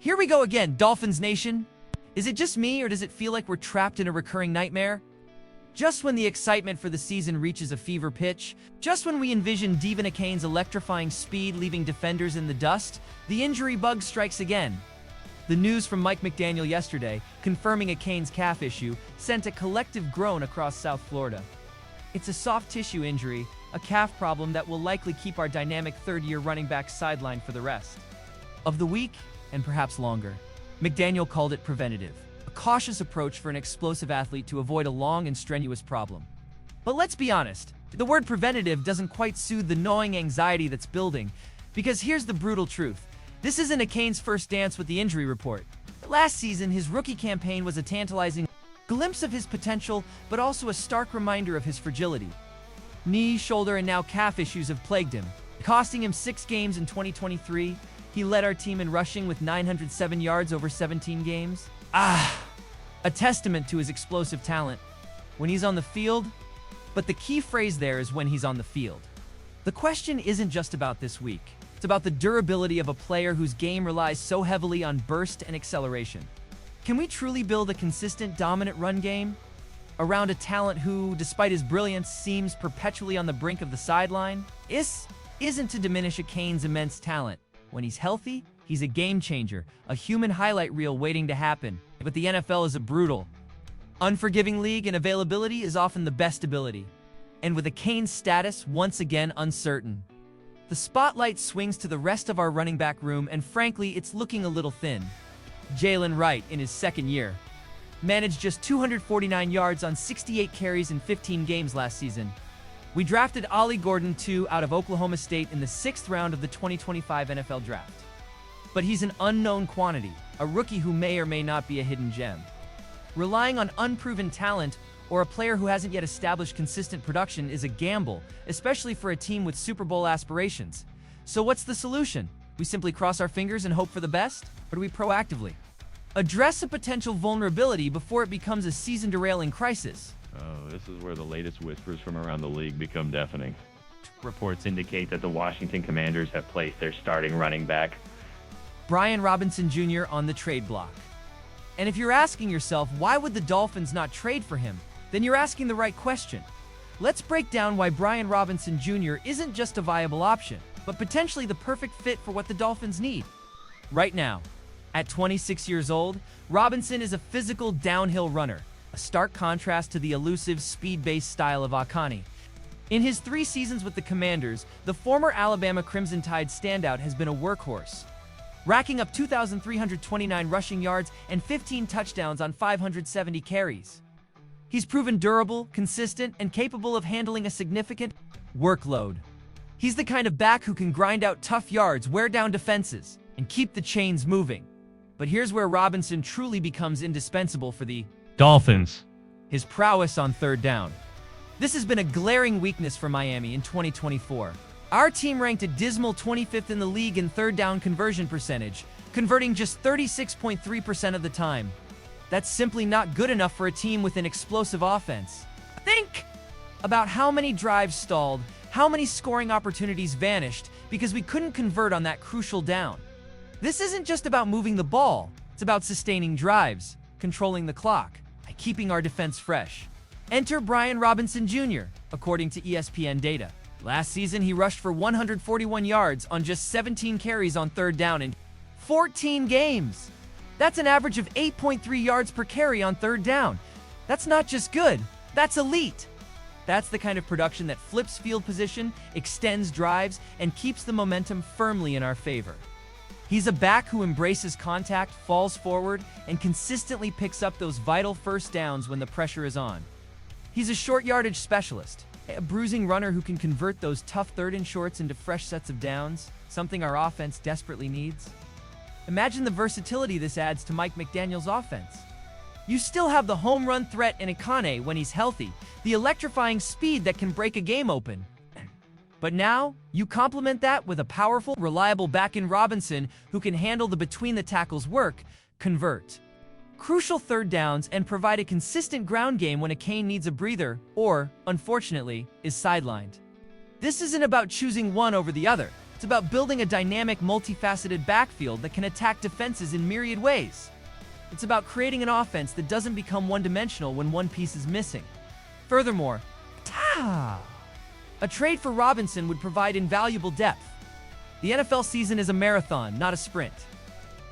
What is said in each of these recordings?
Here we go again, Dolphins Nation. Is it just me, or does it feel like we're trapped in a recurring nightmare? Just when the excitement for the season reaches a fever pitch, just when we envision Devon Achane's electrifying speed leaving defenders in the dust, the injury bug strikes again. The news from Mike McDaniel yesterday, confirming Achane's calf issue, sent a collective groan across South Florida. It's a soft tissue injury, a calf problem that will likely keep our dynamic third-year running back sidelined for the rest of the week, and perhaps longer. McDaniel called it preventative, a cautious approach for an explosive athlete to avoid a long and strenuous problem. But let's be honest, the word preventative doesn't quite soothe the gnawing anxiety that's building, because here's the brutal truth. This isn't Achane's first dance with the injury report. Last season, his rookie campaign was a tantalizing glimpse of his potential, but also a stark reminder of his fragility. Knee, shoulder, and now calf issues have plagued him, costing him 6 games in 2023. He led our team in rushing with 907 yards over 17 games. A testament to his explosive talent when he's on the field. But the key phrase there is when he's on the field. The question isn't just about this week. It's about the durability of a player whose game relies so heavily on burst and acceleration. Can we truly build a consistent, dominant run game around a talent who, despite his brilliance, seems perpetually on the brink of the sideline? This isn't to diminish Achane's immense talent. When he's healthy, he's a game changer, a human highlight reel waiting to happen. But the NFL is a brutal, unforgiving league, and availability is often the best ability. And with Achane's status once again uncertain, the spotlight swings to the rest of our running back room, and frankly, it's looking a little thin. Jalen Wright, in his second year, managed just 249 yards on 68 carries in 15 games last season. We drafted Ollie Gordon II out of Oklahoma State in the 6th round of the 2025 NFL Draft. But he's an unknown quantity, a rookie who may or may not be a hidden gem. Relying on unproven talent or a player who hasn't yet established consistent production is a gamble, especially for a team with Super Bowl aspirations. So what's the solution? We simply cross our fingers and hope for the best? Or do we proactively address a potential vulnerability before it becomes a season-derailing crisis? Oh, this is where the latest whispers from around the league become deafening. Reports indicate that the Washington Commanders have placed their starting running back, Brian Robinson Jr., on the trade block. And if you're asking yourself, why would the Dolphins not trade for him? Then you're asking the right question. Let's break down why Brian Robinson Jr. isn't just a viable option, but potentially the perfect fit for what the Dolphins need. Right now, at 26 years old, Robinson is a physical downhill runner, a stark contrast to the elusive, speed-based style of Achane. In his 3 seasons with the Commanders, the former Alabama Crimson Tide standout has been a workhorse, racking up 2,329 rushing yards and 15 touchdowns on 570 carries. He's proven durable, consistent, and capable of handling a significant workload. He's the kind of back who can grind out tough yards, wear down defenses, and keep the chains moving. But here's where Robinson truly becomes indispensable for the Dolphins. His prowess on third down. This has been a glaring weakness for Miami in 2024. Our team ranked a dismal 25th in the league in third down conversion percentage, converting just 36.3% of the time. That's simply not good enough for a team with an explosive offense. Think about how many drives stalled, how many scoring opportunities vanished because we couldn't convert on that crucial down. This isn't just about moving the ball, it's about sustaining drives, controlling the clock, and keeping our defense fresh. Enter Brian Robinson Jr., according to ESPN data. Last season, he rushed for 141 yards on just 17 carries on third down in 14 games. That's an average of 8.3 yards per carry on third down. That's not just good, that's elite. That's the kind of production that flips field position, extends drives, and keeps the momentum firmly in our favor. He's a back who embraces contact, falls forward, and consistently picks up those vital first downs when the pressure is on. He's a short yardage specialist, a bruising runner who can convert those tough third and shorts into fresh sets of downs, something our offense desperately needs. Imagine the versatility this adds to Mike McDaniel's offense. You still have the home run threat in Achane when he's healthy, the electrifying speed that can break a game open. But now, you complement that with a powerful, reliable back in Robinson who can handle the between-the-tackles work, convert crucial third downs, and provide a consistent ground game when Achane needs a breather or, unfortunately, is sidelined. This isn't about choosing one over the other. It's about building a dynamic, multifaceted backfield that can attack defenses in myriad ways. It's about creating an offense that doesn't become one-dimensional when one piece is missing. Furthermore, a trade for Robinson would provide invaluable depth. The NFL season is a marathon, not a sprint.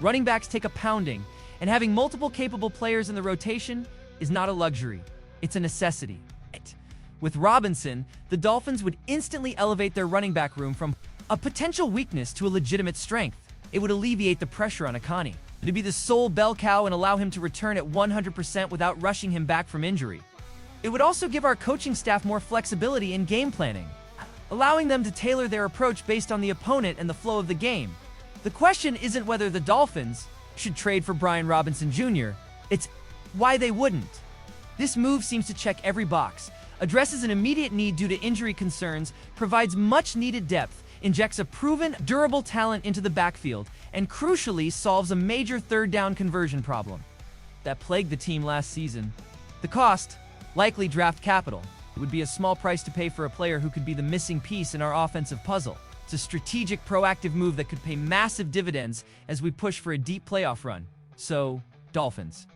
Running backs take a pounding, and having multiple capable players in the rotation is not a luxury. It's a necessity. With Robinson, the Dolphins would instantly elevate their running back room from a potential weakness to a legitimate strength. It would alleviate the pressure on Achane to be the sole bell cow and allow him to return at 100% without rushing him back from injury. It would also give our coaching staff more flexibility in game planning, allowing them to tailor their approach based on the opponent and the flow of the game. The question isn't whether the Dolphins should trade for Brian Robinson Jr., it's why they wouldn't. This move seems to check every box, addresses an immediate need due to injury concerns, provides much-needed depth, injects a proven, durable talent into the backfield, and crucially solves a major third-down conversion problem that plagued the team last season. The cost? Likely draft capital. It would be a small price to pay for a player who could be the missing piece in our offensive puzzle. It's a strategic, proactive move that could pay massive dividends as we push for a deep playoff run. So, Dolphins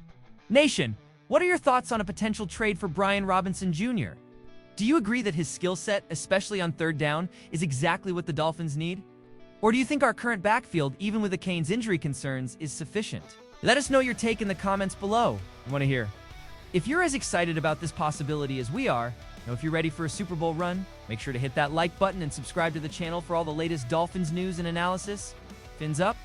Nation, what are your thoughts on a potential trade for Brian Robinson Jr.? Do you agree that his skill set, especially on third down, is exactly what the Dolphins need? Or do you think our current backfield, even with Achane's injury concerns, is sufficient? Let us know your take in the comments below. I want to hear. If you're as excited about this possibility as we are, if you're ready for a Super Bowl run, make sure to hit that like button and subscribe to the channel for all the latest Dolphins news and analysis. Fins up.